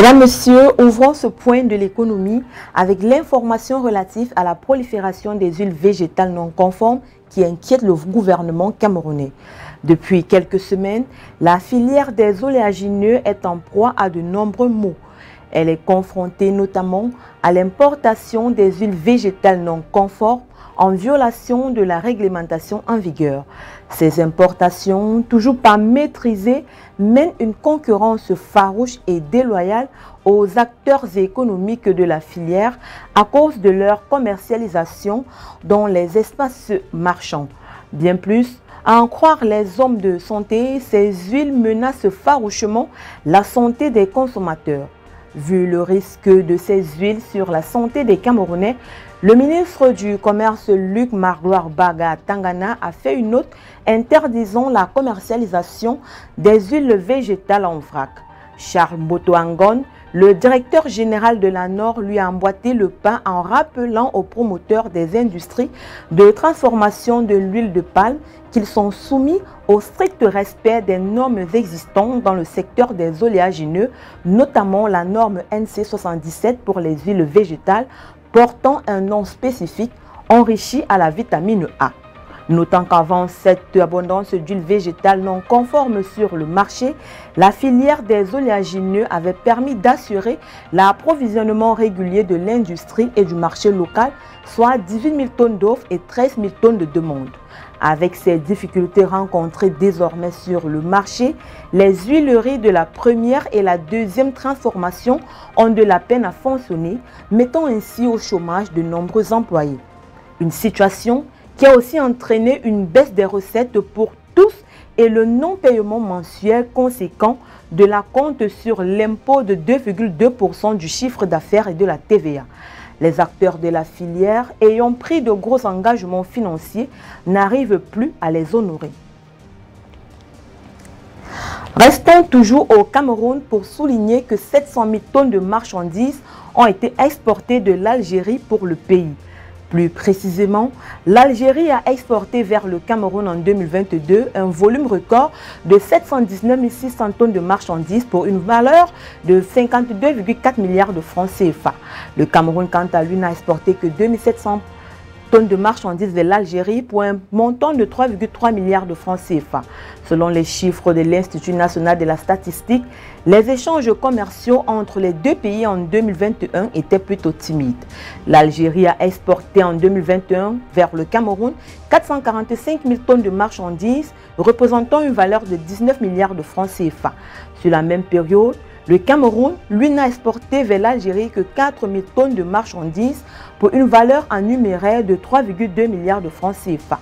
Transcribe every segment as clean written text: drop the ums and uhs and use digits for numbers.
Mesdames, Messieurs, ouvrons ce point de l'économie avec l'information relative à la prolifération des huiles végétales non conformes qui inquiète le gouvernement camerounais. Depuis quelques semaines, la filière des oléagineux est en proie à de nombreux maux. Elle est confrontée notamment à l'importation des huiles végétales non conformes en violation de la réglementation en vigueur. Ces importations, toujours pas maîtrisées, mènent une concurrence farouche et déloyale aux acteurs économiques de la filière à cause de leur commercialisation dans les espaces marchands. Bien plus, à en croire les hommes de santé, ces huiles menacent farouchement la santé des consommateurs. Vu le risque de ces huiles sur la santé des Camerounais, le ministre du Commerce Luc Margloire Baga Tangana a fait une note interdisant la commercialisation des huiles végétales en vrac. Charles Botoangon, le directeur général de la Nord, lui a emboîté le pas en rappelant aux promoteurs des industries de transformation de l'huile de palme qu'ils sont soumis au strict respect des normes existantes dans le secteur des oléagineux, notamment la norme NC 77 pour les huiles végétales, portant un nom spécifique enrichi à la vitamine A. Notant qu'avant cette abondance d'huile végétale non conforme sur le marché, la filière des oléagineux avait permis d'assurer l'approvisionnement régulier de l'industrie et du marché local, soit 18 000 tonnes d'offres et 13 000 tonnes de demandes. Avec ces difficultés rencontrées désormais sur le marché, les huileries de la première et la deuxième transformation ont de la peine à fonctionner, mettant ainsi au chômage de nombreux employés. Une situation qui a aussi entraîné une baisse des recettes pour tous et le non-paiement mensuel conséquent de la compte sur l'impôt de 2,2% du chiffre d'affaires et de la TVA. Les acteurs de la filière ayant pris de gros engagements financiers n'arrivent plus à les honorer. Restons toujours au Cameroun pour souligner que 700 000 tonnes de marchandises ont été exportées de l'Algérie pour le pays. Plus précisément, l'Algérie a exporté vers le Cameroun en 2022 un volume record de 719 600 tonnes de marchandises pour une valeur de 52,4 milliards de francs CFA. Le Cameroun, quant à lui, n'a exporté que 2700 tonnes de marchandises vers l'Algérie pour un montant de 3,3 milliards de francs CFA. Selon les chiffres de l'Institut national de la statistique, les échanges commerciaux entre les deux pays en 2021 étaient plutôt timides. L'Algérie a exporté en 2021 vers le Cameroun 445 000 tonnes de marchandises, représentant une valeur de 19 milliards de francs CFA. Sur la même période, le Cameroun, lui, n'a exporté vers l'Algérie que 4 000 tonnes de marchandises pour une valeur en numéraire de 3,2 milliards de francs CFA.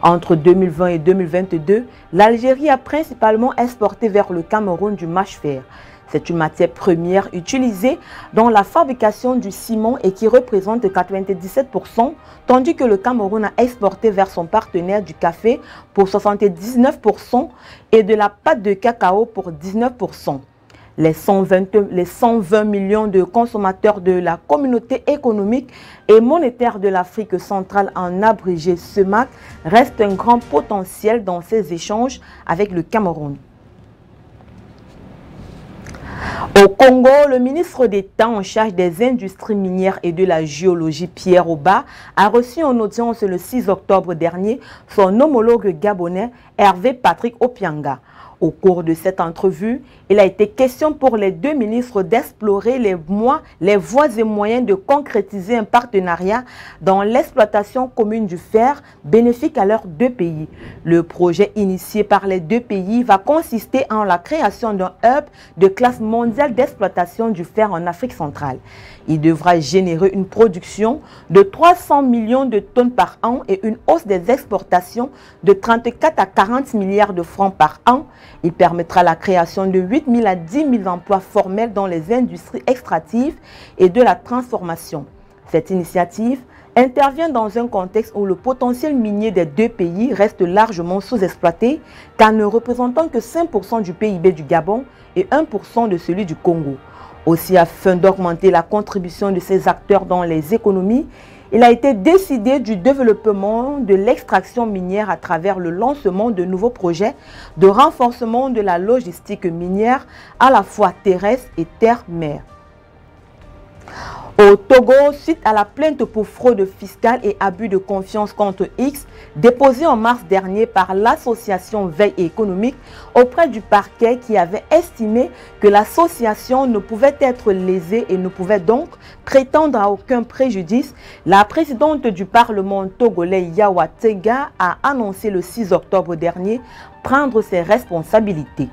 Entre 2020 et 2022, l'Algérie a principalement exporté vers le Cameroun du mâche-fer. C'est une matière première utilisée dans la fabrication du ciment et qui représente 97%, tandis que le Cameroun a exporté vers son partenaire du café pour 79% et de la pâte de cacao pour 19%. Les 120 millions de consommateurs de la communauté économique et monétaire de l'Afrique centrale, en abrégé CEMAC, restent un grand potentiel dans ces échanges avec le Cameroun. Au Congo, le ministre d'État en charge des industries minières et de la géologie, Pierre Oba, a reçu en audience le 6 octobre dernier son homologue gabonais Hervé Patrick Opianga. Au cours de cette entrevue, il a été question pour les deux ministres d'explorer les voies et moyens de concrétiser un partenariat dans l'exploitation commune du fer bénéfique à leurs deux pays. Le projet initié par les deux pays va consister en la création d'un hub de classe mondiale d'exploitation du fer en Afrique centrale. Il devra générer une production de 300 millions de tonnes par an et une hausse des exportations de 34 à 40 milliards de francs par an. Il permettra la création de 8 000 à 10 000 emplois formels dans les industries extractives et de la transformation. Cette initiative intervient dans un contexte où le potentiel minier des deux pays reste largement sous-exploité, car ne représentant que 5% du PIB du Gabon et 1% de celui du Congo. Aussi, afin d'augmenter la contribution de ces acteurs dans les économies, il a été décidé du développement de l'extraction minière à travers le lancement de nouveaux projets de renforcement de la logistique minière à la fois terrestre et terre-mer. Au Togo, suite à la plainte pour fraude fiscale et abus de confiance contre X, déposée en mars dernier par l'association Veille économique auprès du parquet qui avait estimé que l'association ne pouvait être lésée et ne pouvait donc prétendre à aucun préjudice, la présidente du Parlement togolais Yawa Tega a annoncé le 6 octobre dernier prendre ses responsabilités.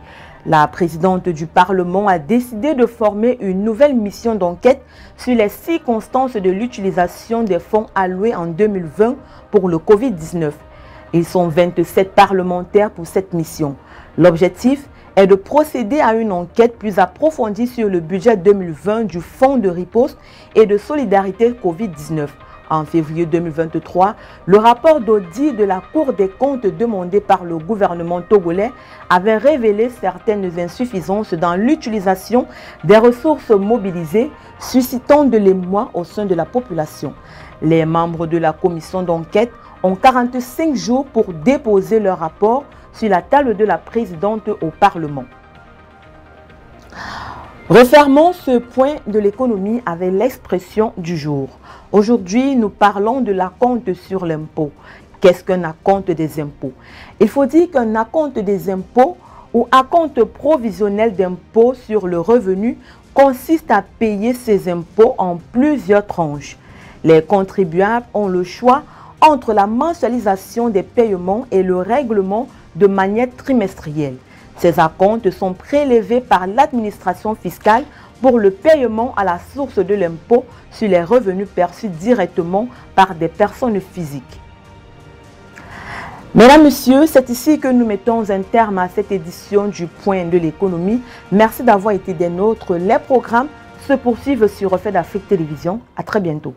La présidente du Parlement a décidé de former une nouvelle mission d'enquête sur les circonstances de l'utilisation des fonds alloués en 2020 pour le Covid-19. Ils sont 27 parlementaires pour cette mission. L'objectif est de procéder à une enquête plus approfondie sur le budget 2020 du Fonds de riposte et de solidarité Covid-19. En février 2023, le rapport d'audit de la Cour des comptes demandé par le gouvernement togolais avait révélé certaines insuffisances dans l'utilisation des ressources mobilisées, suscitant de l'émoi au sein de la population. Les membres de la commission d'enquête ont 45 jours pour déposer leur rapport sur la table de la présidente au Parlement. Refermons ce point de l'économie avec l'expression du jour. Aujourd'hui, nous parlons de l'acompte sur l'impôt. Qu'est-ce qu'un acompte des impôts? Il faut dire qu'un acompte des impôts ou acompte provisionnel d'impôt sur le revenu consiste à payer ses impôts en plusieurs tranches. Les contribuables ont le choix entre la mensualisation des paiements et le règlement de manière trimestrielle. Ces acomptes sont prélevés par l'administration fiscale pour le paiement à la source de l'impôt sur les revenus perçus directement par des personnes physiques. Mesdames, Messieurs, c'est ici que nous mettons un terme à cette édition du Point de l'économie. Merci d'avoir été des nôtres. Les programmes se poursuivent sur Refait d'Afrique Télévision. À très bientôt.